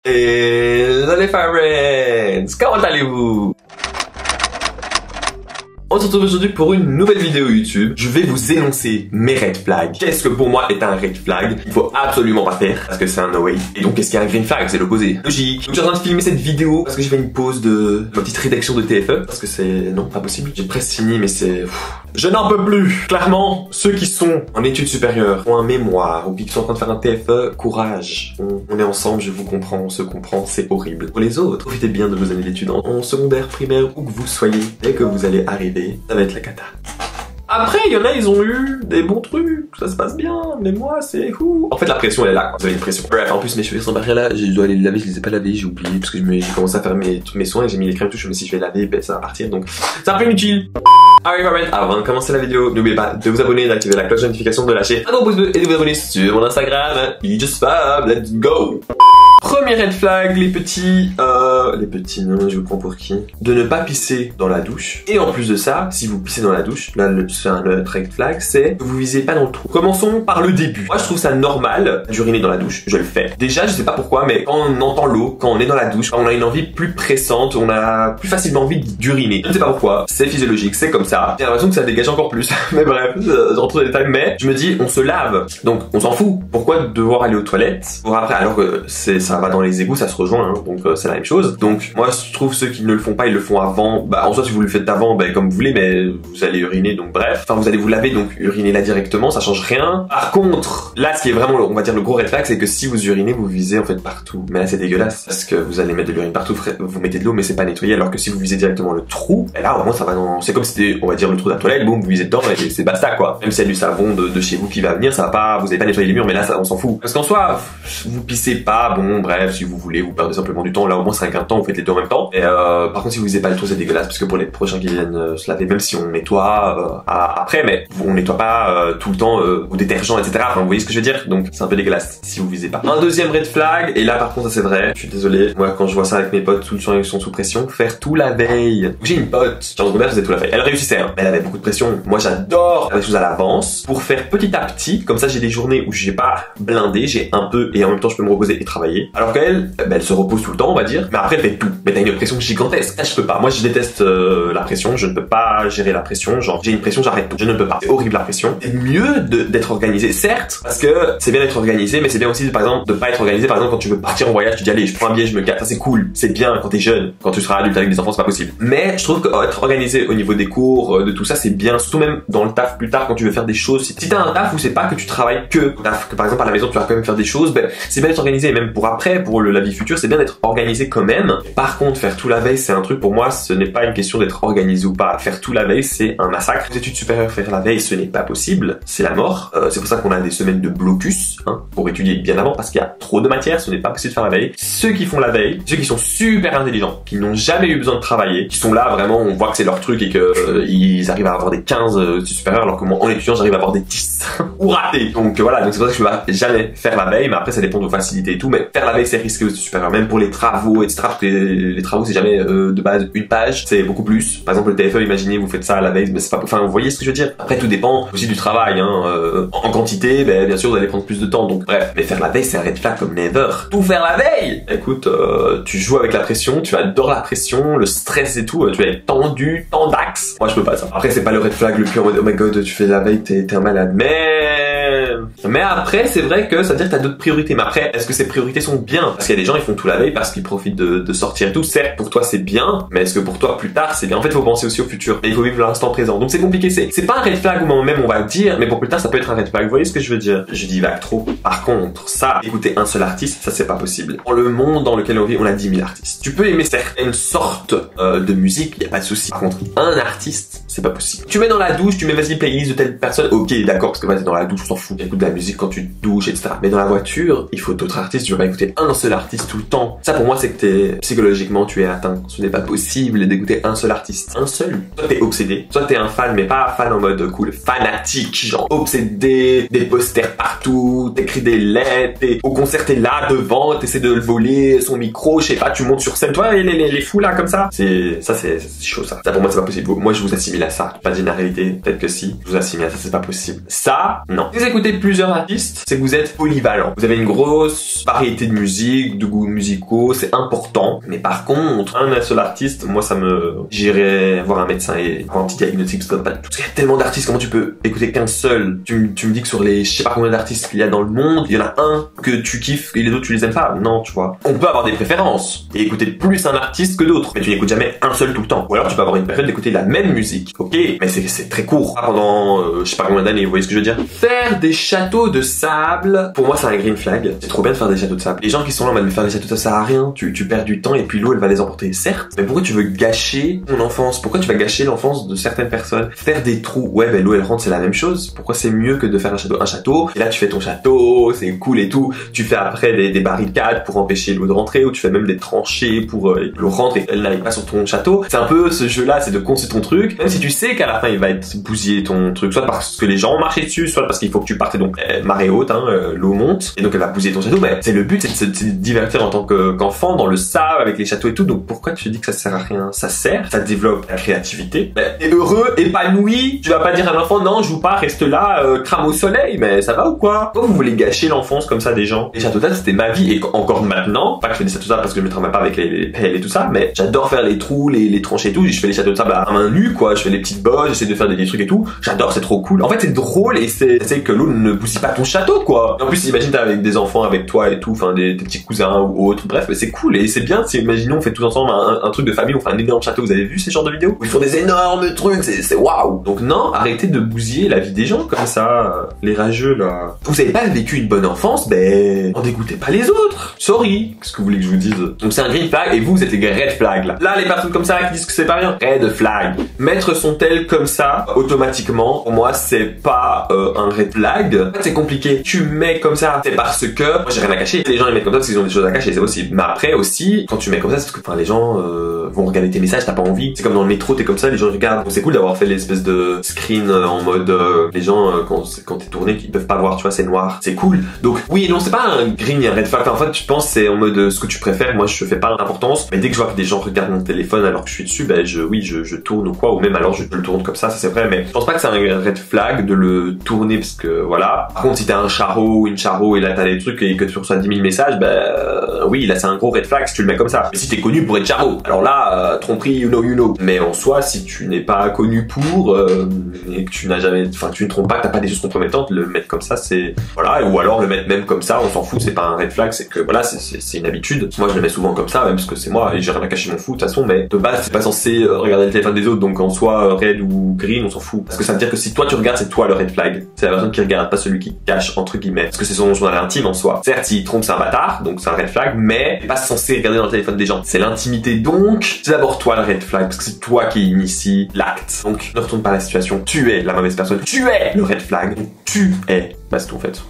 Hello les Friends, comment allez-vous? On se retrouve aujourd'hui pour une nouvelle vidéo YouTube. Je vais vous énoncer mes red flags. Qu'est-ce que pour moi est un red flag? Il faut absolument pas faire parce que c'est un no way. Et donc qu'est-ce qu'est un green flag? C'est l'opposé. Logique. Donc je suis en train de filmer cette vidéo parce que j'ai fait une pause de ma petite rédaction de TFE parce que c'est non pas possible. J'ai presque fini mais c'est je n'en peux plus. Clairement, ceux qui sont en études supérieures, ont un mémoire ou qui sont en train de faire un TFE, courage. On est ensemble, je vous comprends, on se comprend, c'est horrible. Pour les autres, profitez bien de vos années d'études en secondaire, primaire, où que vous soyez, dès que vous allez arriver, ça va être la cata. Après, il y en a, ils ont eu des bons trucs, ça se passe bien, mais moi, c'est fou. En fait, la pression, elle est là, quoi. Vous avez une pression. Bref, en plus, mes cheveux sont barrés là, je dois aller les laver, je les ai pas lavés, j'ai oublié, parce que j'ai commencé à faire mes soins et j'ai mis les crèmes tout, je me suis dit, je vais laver, ben, ça va partir, donc, c'est un peu inutile. Alright, avant de commencer la vidéo, n'oubliez pas de vous abonner, d'activer la cloche de notification, de lâcher un gros pouce bleu et de vous abonner sur mon Instagram, Just-Fab, let's go! Premier red flag, les petits, non, je vous prends pour qui? De ne pas pisser dans la douche. Et en plus de ça, si vous pissez dans la douche, là, c'est un autre red flag, c'est que vous visez pas dans le trou. Commençons par le début. Moi, je trouve ça normal d'uriner dans la douche. Je le fais. Déjà, je sais pas pourquoi, mais quand on entend l'eau, quand on est dans la douche, on a une envie plus pressante, on a plus facilement envie d'uriner. Je ne sais pas pourquoi. C'est physiologique, c'est comme ça. J'ai l'impression que ça dégage encore plus. Mais bref, je rentre dans les détails. Mais je me dis, on se lave. Donc, on s'en fout. Pourquoi devoir aller aux toilettes pour après, alors que ça va dans les égouts, ça se rejoint, hein, donc c'est la même chose. Donc moi je trouve ceux qui ne le font pas, ils le font avant. Bah en soi si vous le faites avant, bah comme vous voulez, mais vous allez uriner, donc bref. Enfin vous allez vous laver, donc uriner là directement, ça change rien. Par contre, là ce qui est vraiment, on va dire le gros red flag, c'est que si vous urinez, vous visez en fait partout. Mais là c'est dégueulasse, parce que vous allez mettre de l'urine partout, vous mettez de l'eau, mais c'est pas nettoyé, alors que si vous visez directement le trou, et là au moins ça va dans... C'est comme si c'était, on va dire le trou de la toilette, boum, vous visez dedans, et c'est basta quoi. Même s'il y a du savon de chez vous qui va venir, ça va pas, vous avez pas nettoyé les murs, mais là ça, on s'en fout. Parce qu'en soi, vous pissez pas, bon bref, si vous voulez, vous perdez simplement du temps, là au moins c'est un gain de temps, vous faites les deux en même temps. Et par contre si vous visez pas le trou c'est dégueulasse, parce que pour les prochains qui viennent se laver, même si on nettoie après, mais on nettoie pas tout le temps au détergent, etc. Enfin vous voyez ce que je veux dire, donc c'est un peu dégueulasse si vous visez pas. Un deuxième red flag, et là par contre ça c'est vrai, je suis désolé, moi quand je vois ça avec mes potes, tout le temps ils sont sous pression, faire tout la veille. J'ai une pote, genre secondaire faisait tout la veille, elle réussissait, hein, mais elle avait beaucoup de pression. Moi j'adore faire les choses à l'avance, pour faire petit à petit, comme ça j'ai des journées où j'ai pas blindé, j'ai un peu, et en même temps je peux me reposer et travailler. Alors qu'elle, elle se repose tout le temps on va dire, mais après elle fait tout. Mais t'as une pression gigantesque, ça je peux pas. Moi je déteste la pression, je ne peux pas gérer la pression, genre j'ai une pression j'arrête tout, je ne peux pas. C'est horrible la pression. C'est mieux d'être organisé, certes, parce que c'est bien d'être organisé, mais c'est bien aussi par exemple de pas être organisé. Par exemple quand tu veux partir en voyage, tu dis allez je prends un billet, je me casse, ça c'est cool, c'est bien quand t'es jeune, quand tu seras adulte avec des enfants c'est pas possible. Mais je trouve que être organisé au niveau des cours, de tout ça c'est bien, surtout même dans le taf plus tard quand tu veux faire des choses. Si t'as un taf où c'est pas que tu travailles que taf, que par exemple à la maison tu vas quand même faire des choses, ben c'est bien d'être organisé, et même pour après, pour la vie future, c'est bien d'être organisé quand même. Par contre, faire tout la veille, c'est un truc pour moi, ce n'est pas une question d'être organisé ou pas. Faire tout la veille, c'est un massacre. Les études supérieures, faire la veille, ce n'est pas possible, c'est la mort. C'est pour ça qu'on a des semaines de blocus, hein, pour étudier bien avant, parce qu'il y a trop de matière, ce n'est pas possible de faire la veille. Ceux qui font la veille, ceux qui sont super intelligents, qui n'ont jamais eu besoin de travailler, qui sont là vraiment, on voit que c'est leur truc et que ils arrivent à avoir des 15 études supérieures, alors que moi, en étudiant, j'arrive à avoir des 10 ou ratés. Donc voilà, donc c'est pour ça que je ne vais jamais faire la veille, mais après ça dépend de vos facilités et tout, mais faire la veille c'est risqué aux études supérieures, même pour les travaux, etc. Parce que les travaux c'est jamais de base une page, c'est beaucoup plus. Par exemple le TFE, imaginez vous faites ça à la veille, mais c'est pas, enfin vous voyez ce que je veux dire. Après tout dépend aussi du travail, hein. En quantité, ben, bien sûr vous allez prendre plus de temps, donc bref. Mais faire la veille c'est un red flag comme never. Tout faire la veille, écoute, tu joues avec la pression, tu adores la pression, le stress et tout, tu vas être tendu, tendax. Moi je peux pas ça. Après c'est pas le red flag le plus en mode oh my god tu fais la veille, t'es un malade, mais après c'est vrai que ça veut dire que t'as d'autres priorités. Mais après est-ce que ces priorités sont bien? Parce qu'il y a des gens ils font tout la veille parce qu'ils profitent de sortir et tout. Certes pour toi c'est bien, mais est-ce que pour toi plus tard c'est bien? En fait faut penser aussi au futur et il faut vivre l'instant présent. Donc c'est compliqué, c'est pas un red flag au moment même on va le dire, mais pour plus tard ça peut être un red flag. Vous voyez ce que je veux dire? Je divague trop. Par contre ça, écouter un seul artiste, ça c'est pas possible. Dans le monde dans lequel on vit, on a 10 000 artistes. Tu peux aimer certaines sortes de musique, y a pas de souci. Par contre un artiste c'est pas possible. Tu mets dans la douche, tu mets vas-y playlist de telle personne, ok d'accord, parce que vas-y dans la douche on s'en fout, écoute de la musique quand tu te douches etc. Mais dans la voiture il faut d'autres artistes, tu vas pas écouter un seul artiste tout le temps. Ça pour moi c'est que t'es psychologiquement tu es atteint. Ce n'est pas possible d'écouter un seul artiste, un seul. Soit t'es obsédé, soit t'es un fan mais pas fan en mode cool, fanatique, genre obsédé, des posters partout, t'écris des lettres, au concert t'es là devant, t'essaies de le voler, son micro, je sais pas, tu montes sur scène, toi les fous là comme ça, c'est chaud ça. Ça pour moi c'est pas possible. Moi je vous assimile à ça, pas dire la réalité, peut-être que si, je vous assimile à ça, c'est pas possible. Ça, non. Si vous écoutez plusieurs artistes, c'est que vous êtes polyvalent. Vous avez une grosse variété de musique, de goûts musicaux, c'est important. Mais par contre, un seul artiste, moi j'irais voir un médecin et avoir un petit diagnostic, parce qu'il y a tellement d'artistes, comment tu peux écouter qu'un seul? Tu me dis que sur les je sais pas combien d'artistes qu'il y a dans le monde, il y en a un que tu kiffes et les autres tu les aimes pas. Non, tu vois. On peut avoir des préférences et écouter plus un artiste que d'autres, mais tu n'écoutes jamais un seul tout le temps. Ou alors tu peux avoir une période d'écouter la même musique. Ok, mais c'est très court. Pendant je sais pas combien d'années, vous voyez ce que je veux dire? Faire des châteaux de sable, pour moi c'est un green flag. C'est trop bien de faire des châteaux de sable. Les gens qui sont là en mode faire des châteaux de sable, ça sert à rien. Tu perds du temps et puis l'eau elle va les emporter. Certes, mais pourquoi tu veux gâcher ton enfance? Pourquoi tu vas gâcher l'enfance de certaines personnes? Faire des trous, ouais ben l'eau elle rentre, c'est la même chose. Pourquoi c'est mieux que de faire un château? Et là tu fais ton château, c'est cool et tout. Tu fais après des barricades pour empêcher l'eau de rentrer, ou tu fais même des tranchées pour l'eau rentre et elle n'aille pas sur ton château. C'est un peu ce jeu là, c'est de construire ton truc, même si tu sais qu'à la fin il va être bousillé ton truc, soit parce que les gens ont marché dessus, soit parce qu'il faut que tu partes, et donc marée haute, l'eau monte et donc elle va bousiller ton château. Mais c'est le but, c'est de se divertir en tant qu'enfant dans le sable avec les châteaux et tout. Donc pourquoi tu dis que ça sert à rien? Ça sert, ça développe la créativité. T'es heureux, épanoui, tu vas pas dire à un enfant non joue pas, reste là, crame au soleil, mais ça va ou quoi? Pourquoi vous voulez gâcher l'enfance comme ça des gens? Les châteaux de sable c'était ma vie, et encore maintenant, pas que je fais des châteaux de sable parce que je me travaille pas avec les pelles et tout ça, mais j'adore faire les trous, les tranchées et tout. Je fais les châteaux de sable à main nue quoi, je fais les petites bosses, j'essaie de faire des trucs et tout. J'adore, c'est trop cool. En fait c'est drôle et c'est que l'eau ne bousille pas ton château quoi. Et en plus imagine t'es avec des enfants avec toi et tout, enfin des petits cousins ou autres, bref c'est cool et c'est bien. Imaginons on fait tous ensemble un truc de famille, on fait un énorme château. Vous avez vu ces genres de vidéos où ils font des énormes trucs, c'est waouh. Donc non, arrêtez de bousiller la vie des gens comme ça, les rageux là. Vous avez pas vécu une bonne enfance, ben en dégoûtez pas les autres. Sorry, qu'est-ce que vous voulez que je vous dise? Donc c'est un green flag et vous êtes les red flags là. Là les personnes comme ça qui disent que c'est pas bien, red flag. Mettre son tel comme ça automatiquement, pour moi c'est pas un red flag. En fait c'est compliqué. Tu mets comme ça, c'est parce que moi j'ai rien à cacher. Les gens ils mettent comme ça parce qu'ils ont des choses à cacher, c'est possible. Mais après aussi, quand tu mets comme ça, c'est parce que les gens vont regarder tes messages, t'as pas envie. C'est comme dans le métro, t'es comme ça, les gens regardent. Donc c'est cool d'avoir fait l'espèce de screen en mode les gens quand t'es tourné qu'ils peuvent pas voir, tu vois, c'est noir. C'est cool. Donc oui et non, c'est pas un green et un red flag. Enfin, en fait, je pense c'est en mode ce que tu préfères. Moi, je fais pas d'importance. Mais dès que je vois que des gens regardent mon téléphone alors que je suis dessus, ben je tourne ou quoi, ou même alors je le tourne comme ça c'est vrai. Mais je pense pas que c'est un red flag de le tourner parce que voilà. Par contre, si t'es un charreau ou une charreau et là t'as des trucs et que tu reçois 10 000 messages, oui, là c'est un gros red flag si tu le mets comme ça. Mais si t'es connu pour être charreau, alors là, tromperie, you know. Mais en soi, si tu n'es pas connu pour et que tu n'as jamais, enfin tu ne trompes pas, que t'as pas des choses compromettantes, le mettre comme ça c'est voilà, ou alors le mettre même comme ça, on s'en fout, c'est pas un red flag, c'est que voilà, c'est une habitude. Moi je le mets souvent comme ça, même parce que c'est moi et j'ai rien à cacher, m'en fous de toute façon. Mais de base, c'est pas censé regarder le téléphone des autres, donc en soi red ou green, on s'en fout. Parce que ça veut dire que si toi tu regardes, c'est toi le red flag. C'est la personne qui regarde, pas celui qui cache entre guillemets. Parce que c'est son journal intime en soi. Certes, s'il trompe, c'est un bâtard, donc c'est un red flag, mais t'es pas censé regarder dans le téléphone des gens. C'est l'intimité, donc c'est d'abord toi le red flag, parce que c'est toi qui initie l'acte. Donc ne retourne pas la situation. Tu es la mauvaise personne. Tu es le red flag. Donc, tu es. Basta en fait.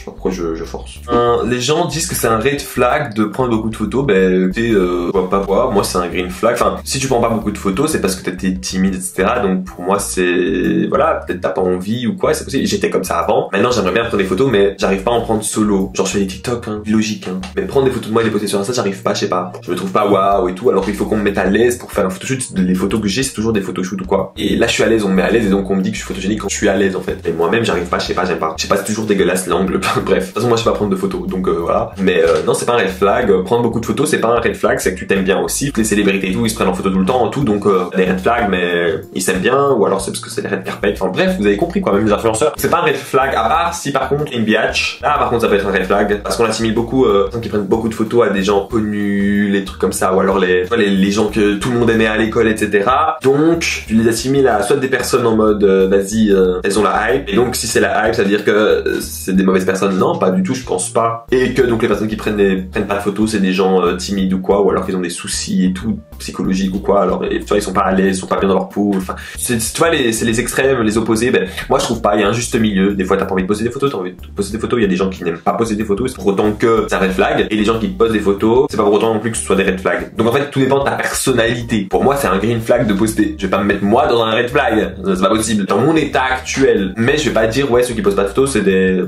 Pourquoi je force. Les gens disent que c'est un red flag de prendre beaucoup de photos. Ben, tu vois pas voir. Moi, c'est un green flag. Enfin, si tu prends pas beaucoup de photos, c'est parce que t'étais timide, etc. Donc, pour moi, c'est voilà, peut-être t'as pas envie ou quoi. C'est possible. J'étais comme ça avant. Maintenant, j'aimerais bien prendre des photos, mais j'arrive pas à en prendre solo. Genre, je fais des TikTok, logique. Mais prendre des photos de moi et les poster sur Insta, j'arrive pas. Je sais pas. Je me trouve pas waouh et tout. Alors qu'il faut qu'on me mette à l'aise pour faire un photoshoot. Les photos que j'ai, c'est toujours des photoshoot ou quoi. Et là, je suis à l'aise. On me met à l'aise et donc on me dit que je suis photogénique quand je suis à l'aise en fait. Et moi-même, j'arrive pas. Je sais pas. J'aime pas. Je sais pas. C'est toujours dégueulasse l'angle. Bref. De toute façon, moi, je sais pas prendre de photos, donc voilà. Mais non, c'est pas un red flag. Prendre beaucoup de photos, c'est pas un red flag, c'est que tu t'aimes bien aussi. Les célébrités et tout, ils se prennent en photo tout le temps, tout, donc des red flags, mais ils s'aiment bien, ou alors c'est parce que c'est des red carpet. Enfin bref, vous avez compris quoi, même les influenceurs. C'est pas un red flag, à part si par contre une biatch. Là, par contre, ça peut être un red flag, parce qu'on assimile beaucoup, qui prennent beaucoup de photos à des gens connus, les trucs comme ça, ou alors les gens que tout le monde aimait à l'école, etc. Donc, tu les assimiles à soit des personnes en mode, vas-y, elles ont la hype. Et donc, si c'est la hype, ça veut dire que c'est des mauvaises personnes. Non, pas du tout, je pense pas. Et que donc les personnes qui prennent pas de photos, c'est des gens timides ou quoi, ou alors qu'ils ont des soucis et tout, psychologiques ou quoi. Alors, tu vois, ils sont pas à l'aise, ils sont pas bien dans leur peau. Enfin, tu vois, c'est les extrêmes, les opposés. Ben, moi, je trouve pas. Il y a un juste milieu. Des fois, t'as pas envie de poser des photos, t'as envie de poser des photos. Il y a des gens qui n'aiment pas poser des photos, c'est pour autant que c'est un red flag. Et les gens qui posent des photos, c'est pas pour autant non plus que ce soit des red flags. Donc en fait, tout dépend de ta personnalité. Pour moi, c'est un green flag de poster. Je vais pas me mettre moi dans un red flag. C'est pas possible. Dans mon état actuel. Mais je vais pas dire, ouais, ceux qui posent pas de photos, c'est des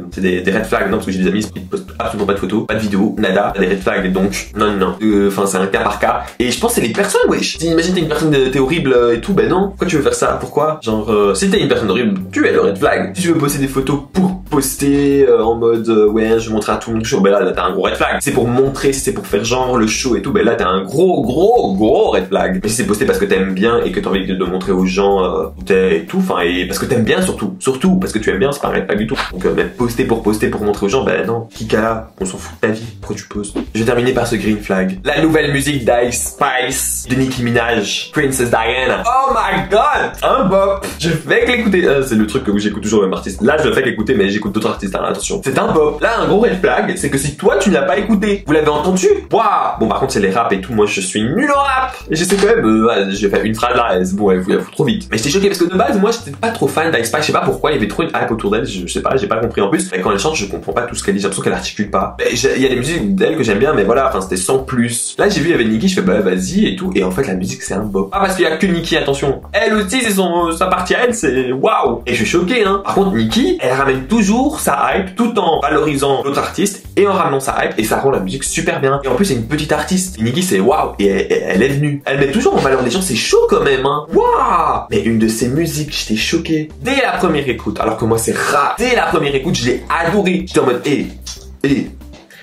red flag. Non, parce que j'ai des amis qui postent absolument pas de photos, pas de vidéos, nada, des red flags. Donc, non. Enfin, c'est un cas par cas. Et je pense que c'est les personnes, wesh. Si imagine t'es une personne, t'es horrible et tout, ben non. Pourquoi tu veux faire ça? Pourquoi? Genre, si t'es une personne horrible, tu es le red flag. Si tu veux poster des photos pour poster en mode, ouais, je vais montrer à tout le monde toujours, ben là, t'as un gros red flag. C'est pour montrer, si c'est pour faire genre le show et tout, ben là, t'as un gros red flag. Mais si c'est posté parce que t'aimes bien et que t'as envie de montrer aux gens où t'es et tout, enfin, et parce que t'aimes bien surtout, parce que tu aimes bien, c'est pas un red flag du tout. Donc, même poster pour montrer aux gens, ben non. Kikala, on s'en fout de ta vie. Pourquoi tu poses? Je vais terminer par ce green flag. La nouvelle musique d'Ice Spice, de Nicki Minaj, Princess Diana. Oh my god! Un bop! Je fais que l'écouter. C'est le truc que j'écoute toujours le même artiste. Là, je le fais que l'écouter, mais j'écoute d'autres artistes, hein, attention. C'est un bop. Là, un gros red flag, c'est que si toi, tu ne l'as pas écouté, vous l'avez entendu? Waouh! Bon, par contre, c'est les raps et tout. Moi, je suis nul en rap. Et j'essaie quand même, je vais faire une phrase là, et c'est bon, elle fout trop vite. Mais j'étais choqué parce que de base, moi, j'étais pas trop fan d'Ice Spice. Je sais pas pourquoi, il y avait trop une hype autour d'elle. Je sais pas, j'ai pas compris en plus. Et quand elle chante, je comprends pas tout ce qu'elle dit. J'ai l'impression qu'elle articule pas. Il y a des musiques d'elle que j'aime bien, mais voilà, enfin, c'était sans plus. Là, j'ai vu, il y avait Nicki, je fais, bah, vas-y et tout. Et en fait, la musique, c'est un bop. Ah, parce qu'il y a que Nicki, attention. Elle aussi, c'est sa partie à elle, c'est waouh. Et je suis choqué, hein. Par contre, Nicki, elle ramène toujours sa hype tout en valorisant l'autre artiste et en ramenant sa hype et ça rend la musique super bien. Et en plus, c'est une petite artiste. Et Nicki, c'est waouh. Et elle est venue. Elle met toujours en valeur les gens, c'est chaud quand même, hein. Waouh. Mais une de ses musiques, j'étais choqué. Dès la première écoute, alors que moi, c'est rare. Dès la première écoute, je l'ai adoré. J'étais en mode,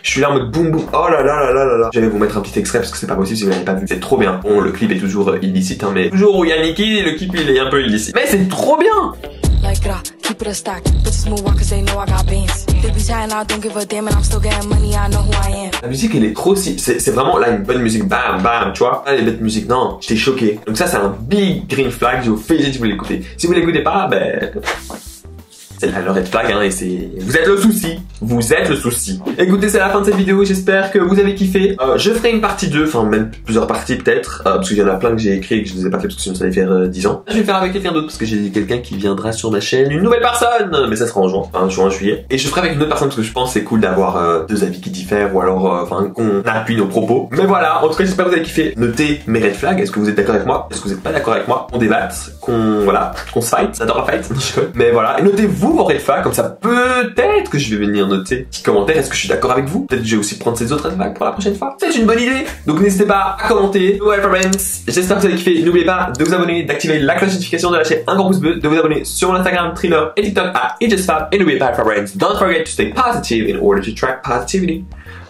je suis là en mode boum boum. Oh là là là là là là. Je vais vous mettre un petit extrait parce que c'est pas possible si vous l'avez pas vu. C'est trop bien. Bon, le clip est toujours illicite, hein, mais toujours où il y a Nicki, le clip il est un peu illicite. Mais c'est trop bien. La musique elle est trop c'est vraiment là une bonne musique, bam bam, tu vois. Là les bêtes musique, non, j'étais choqué. Donc ça c'est un big green flag, je vous félicite si vous l'écoutez. Si vous l'écoutez pas, ben c'est le red flag, hein, et c'est... Vous êtes le souci. Vous êtes le souci. Écoutez, c'est la fin de cette vidéo. J'espère que vous avez kiffé. Je ferai une partie 2, enfin même plusieurs parties peut-être, parce qu'il y en a plein que j'ai écrit et que je les ai pas fait parce que sinon ça allait faire 10 ans. Je vais le faire avec quelqu'un d'autre parce que j'ai quelqu'un qui viendra sur ma chaîne. Une nouvelle personne. Mais ça sera en juin, enfin juin, juillet. Et je ferai avec une autre personne parce que je pense que c'est cool d'avoir deux avis qui diffèrent ou alors, enfin, qu'on appuie nos propos. Mais voilà, en tout cas, j'espère que vous avez kiffé. Notez mes red flags. Est-ce que vous êtes d'accord avec moi? Est-ce que vous êtes pas d'accord avec moi? On débatte, qu'on se fight. J'adore la fight. Mais voilà. Et notez-vous vos red flags, comme ça peut-être que je vais venir noter petit commentaire. Est-ce que je suis d'accord avec vous? Peut-être que je vais aussi prendre ces autres red flags pour la prochaine fois. C'est une bonne idée. Donc n'hésitez pas à commenter. Ouais, friends. J'espère que vous avez kiffé. N'oubliez pas de vous abonner, d'activer la cloche de notification, de lâcher un gros pouce bleu, de vous abonner sur mon Instagram, Thriller et TikTok à itsjustfab. Et n'oubliez pas, friends, don't forget to stay positive in order to track positivity.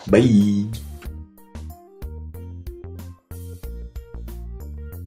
Bye.